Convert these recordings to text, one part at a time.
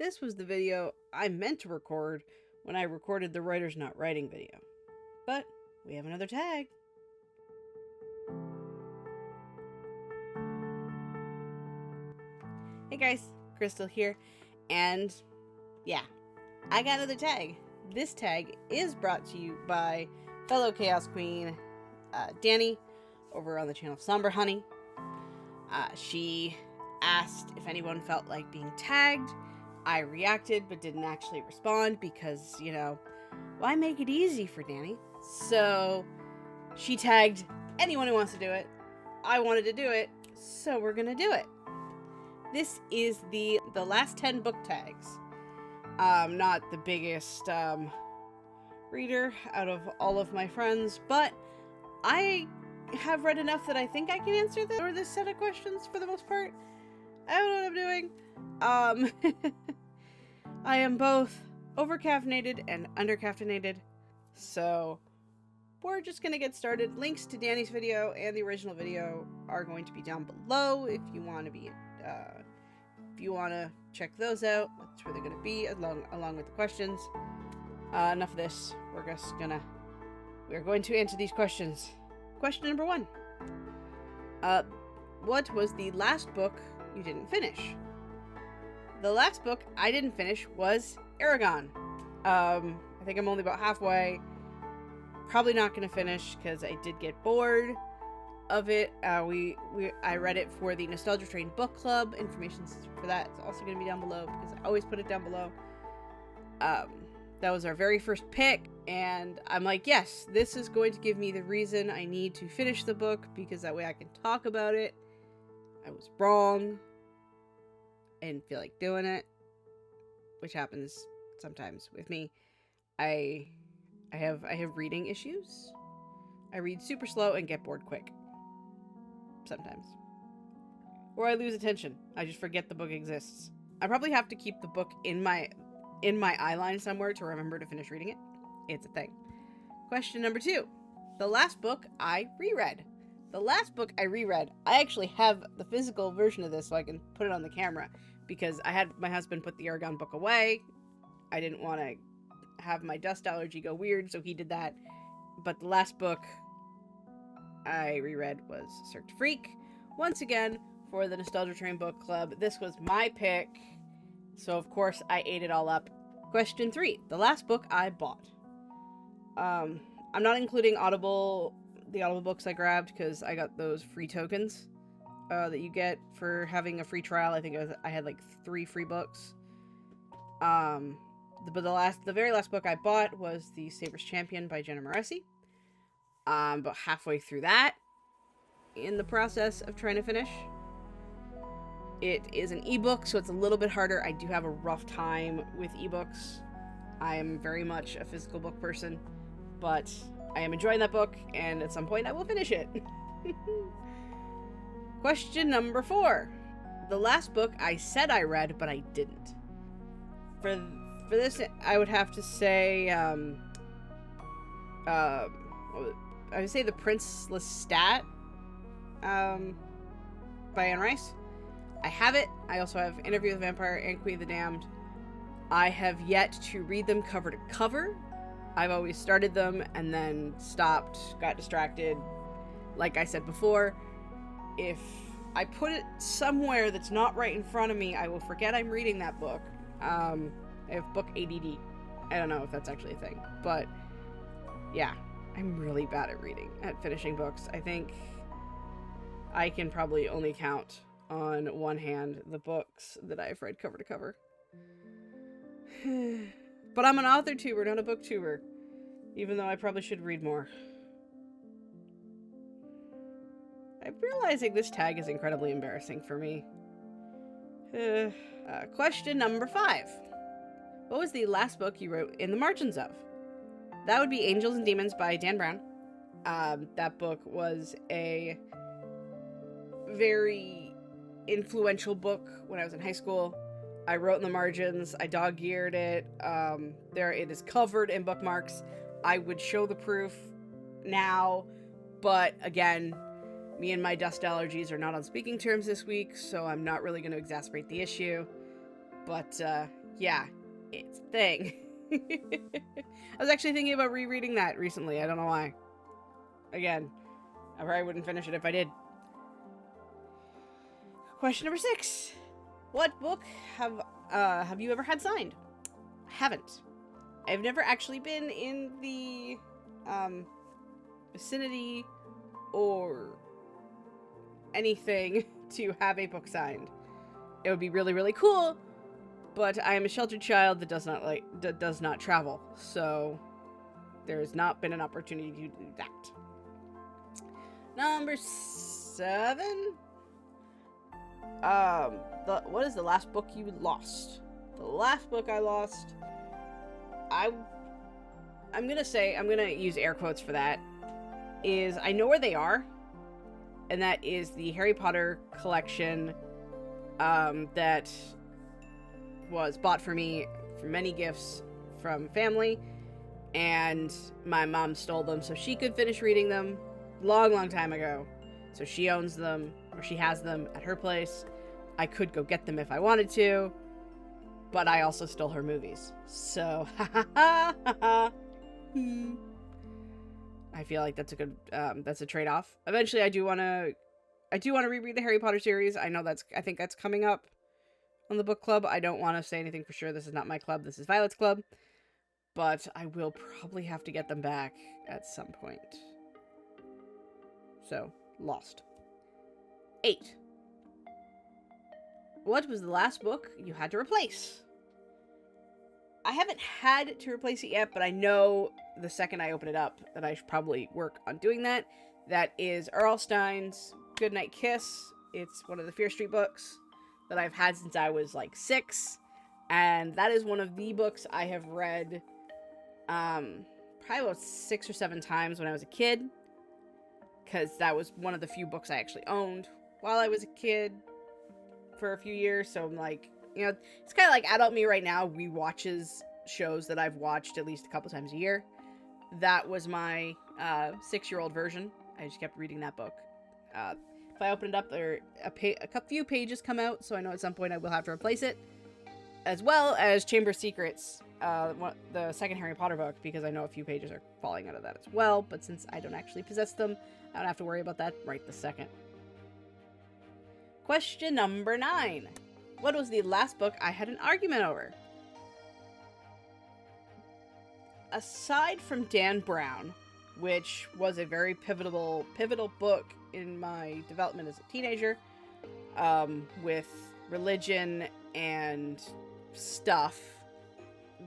This was the video I meant to record when I recorded the Writer's Not Writing video. But we have another tag. Hey guys, Crystal here, and yeah, I got another tag. This tag is brought to you by fellow Chaos Queen, Danni, over on the channel Somber Honey. She asked if anyone felt like being tagged. I reacted but didn't actually respond because, you know, why make it easy for Danni? So she tagged anyone who wants to do it. I wanted to do it, so we're gonna do it. This is the last 10 book tags. Not the biggest reader out of all of my friends, but I have read enough that I think I can answer this set of questions for the most part. I don't know what I'm doing. I am both over-caffeinated and under-caffeinated, so we're just gonna get started. Links to Danni's video and the original video are going to be down below if you want to check those out. That's where they're gonna be along with the questions. Enough of this. We're going to answer these questions. Question number 1. What was the last book you didn't finish? The last book I didn't finish was Aragon. I think I'm only about halfway. Probably not going to finish because I did get bored of it. I read it for the Nostalgia Train Book Club. Information for that is also going to be down below because I always put it down below. That was our very first pick, and I'm like, yes, this is going to give me the reason I need to finish the book because that way I can talk about it. I was wrong. I didn't feel like doing it, which happens sometimes with me. I have reading issues. I read super slow and get bored quick. Sometimes. Or I lose attention. I just forget the book exists. I probably have to keep the book in my eyeline somewhere to remember to finish reading it. It's a thing. Question number 2. The last book I reread. The last book I reread, I actually have the physical version of this so I can put it on the camera because I had my husband put the Aragon book away. I didn't want to have my dust allergy go weird, so he did that. But the last book I reread was Cirque du Freak. Once again, for the Nostalgia Train Book Club, this was my pick, so of course I ate it all up. Question 3. The last book I bought. I'm not including the Audible books I grabbed because I got those free tokens that you get for having a free trial. I think I had like 3 free books. But the very last book I bought was The Saber's Champion by Jenna Moreci. About halfway through that, in the process of trying to finish. It is an ebook, so it's a little bit harder. I do have a rough time with ebooks. I am very much a physical book person, but I am enjoying that book, and at some point I will finish it. Question number 4. The last book I said I read, but I didn't. For this, I would have to say, I would say The Prince Lestat, by Anne Rice. I have it. I also have Interview with the Vampire and Queen of the Damned. I have yet to read them cover to cover. I've always started them and then stopped, got distracted. Like I said before, if I put it somewhere that's not right in front of me, I will forget I'm reading that book. I have book ADD. I don't know if that's actually a thing, but yeah, I'm really bad at finishing books. I think I can probably only count on one hand the books that I've read cover to cover. But I'm an author tuber, not a book tuber, even though I probably should read more. I'm realizing this tag is incredibly embarrassing for me. Question number 5. What was the last book you wrote in the margins of? That would be Angels and Demons by Dan Brown. That book was a very influential book when I was in high school. I wrote in the margins. I dog-eared it. It is covered in bookmarks. I would show the proof now, but again, me and my dust allergies are not on speaking terms this week, so I'm not really going to exacerbate the issue. But Yeah, it's a thing. I was actually thinking about rereading that recently. I don't know why. Again, I probably wouldn't finish it if I did. Question number 6. What book have you ever had signed? I haven't. I've never actually been in the vicinity or anything to have a book signed. It would be really, really cool, but I am a sheltered child that does not travel, so there's not been an opportunity to do that. Number 7. What is the last book you lost? The last book I lost, I'm gonna use air quotes for that, is I know where they are, and that is the Harry Potter collection that was bought for me for many gifts from family, and my mom stole them so she could finish reading them long time ago. So she owns them, or she has them at her place. I could go get them if I wanted to, but I also stole her movies. So, I feel like that's a good, that's a trade-off. Eventually, I do want to reread the Harry Potter series. I think that's coming up on the book club. I don't want to say anything for sure. This is not my club. This is Violet's club. But I will probably have to get them back at some point. So, lost. 8. What was the last book you had to replace? I haven't had to replace it yet, but I know the second I open it up that I should probably work on doing that. That is Earl Stein's Goodnight Kiss. It's one of the Fear Street books that I've had since I was like 6. And that is one of the books I have read probably about 6 or 7 times when I was a kid. Because that was one of the few books I actually owned while I was a kid for a few years. So I'm like, you know, it's kind of like adult me right now rewatches shows that I've watched at least a couple times a year. That was my 6-year-old version. I just kept reading that book. If I open it up, there a few pages come out, so I know at some point I will have to replace it. As well as Chamber of Secrets, the second Harry Potter book, because I know a few pages are falling out of that as well. But since I don't actually possess them, I don't have to worry about that right this second. Question number 9. What was the last book I had an argument over? Aside from Dan Brown, which was a very pivotal book in my development as a teenager, with religion and stuff,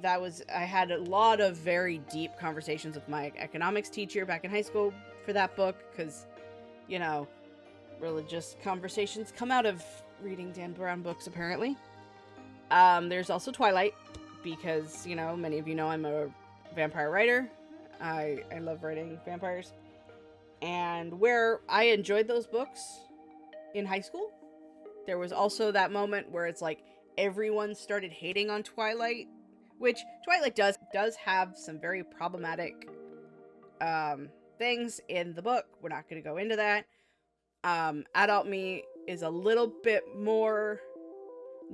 I had a lot of very deep conversations with my economics teacher back in high school for that book, because, you know, religious conversations come out of reading Dan Brown books, apparently. There's also Twilight, because, you know, many of you know I'm a vampire writer. I love writing vampires. And where I enjoyed those books in high school, there was also that moment where it's like everyone started hating on Twilight, which Twilight does have some very problematic things in the book. We're not going to go into that. Adult me is a little bit more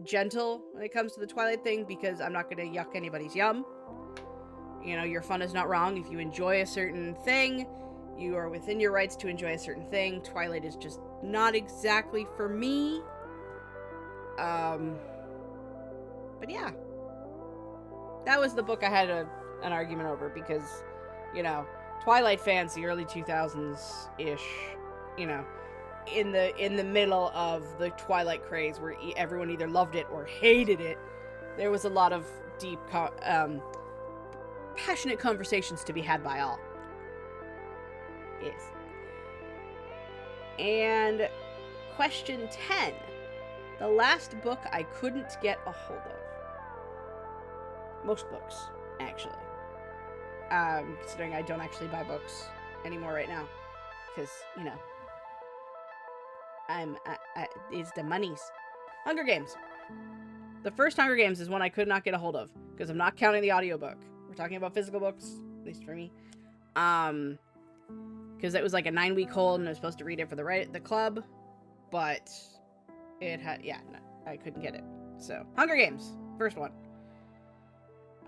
gentle when it comes to the Twilight thing, because I'm not going to yuck anybody's yum. You know, your fun is not wrong. If you enjoy a certain thing, you are within your rights to enjoy a certain thing. Twilight is just not exactly for me. But yeah. That was the book I had an argument over, because, you know, Twilight fans, the early 2000s-ish, you know, in the middle of the Twilight craze where everyone either loved it or hated it, there was a lot of deep, passionate conversations to be had by all. Yes. And question 10. The last book I couldn't get a hold of. Most books, actually. Considering I don't actually buy books anymore right now. Because, you know, it's the monies. Hunger Games. The first Hunger Games is one I could not get a hold of, because I'm not counting the audiobook. We're talking about physical books, at least for me. Because it was like a 9-week hold, and I was supposed to read it for the club, but it had, no, I couldn't get it. So, Hunger Games, first one.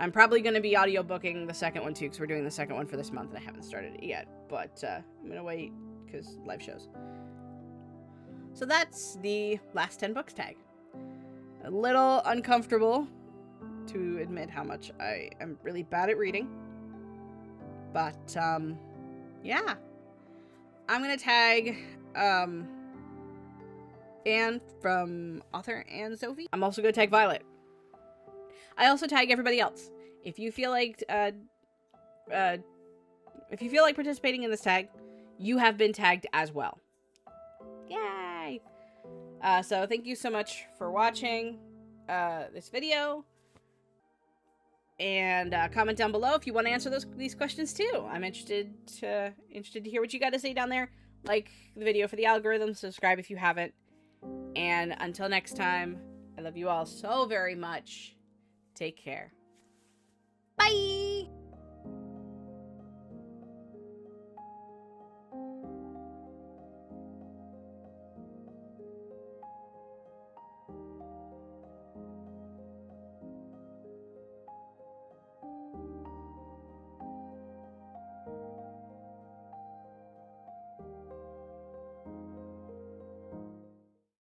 I'm probably going to be audiobooking the second one too, because we're doing the second one for this month and I haven't started it yet. But I'm going to wait because live shows. So that's the last 10 books tag. A little uncomfortable to admit how much I am really bad at reading. But yeah. I'm going to tag Anne from author and Sophie. I'm also going to tag Violet. I also tag everybody else. If you feel like participating in this tag, you have been tagged as well. Yay! So thank you so much for watching this video. And comment down below if you want to answer these questions too. I'm interested to hear what you got to say down there. Like the video for the algorithm, subscribe if you haven't. And until next time, I love you all so very much. Take care.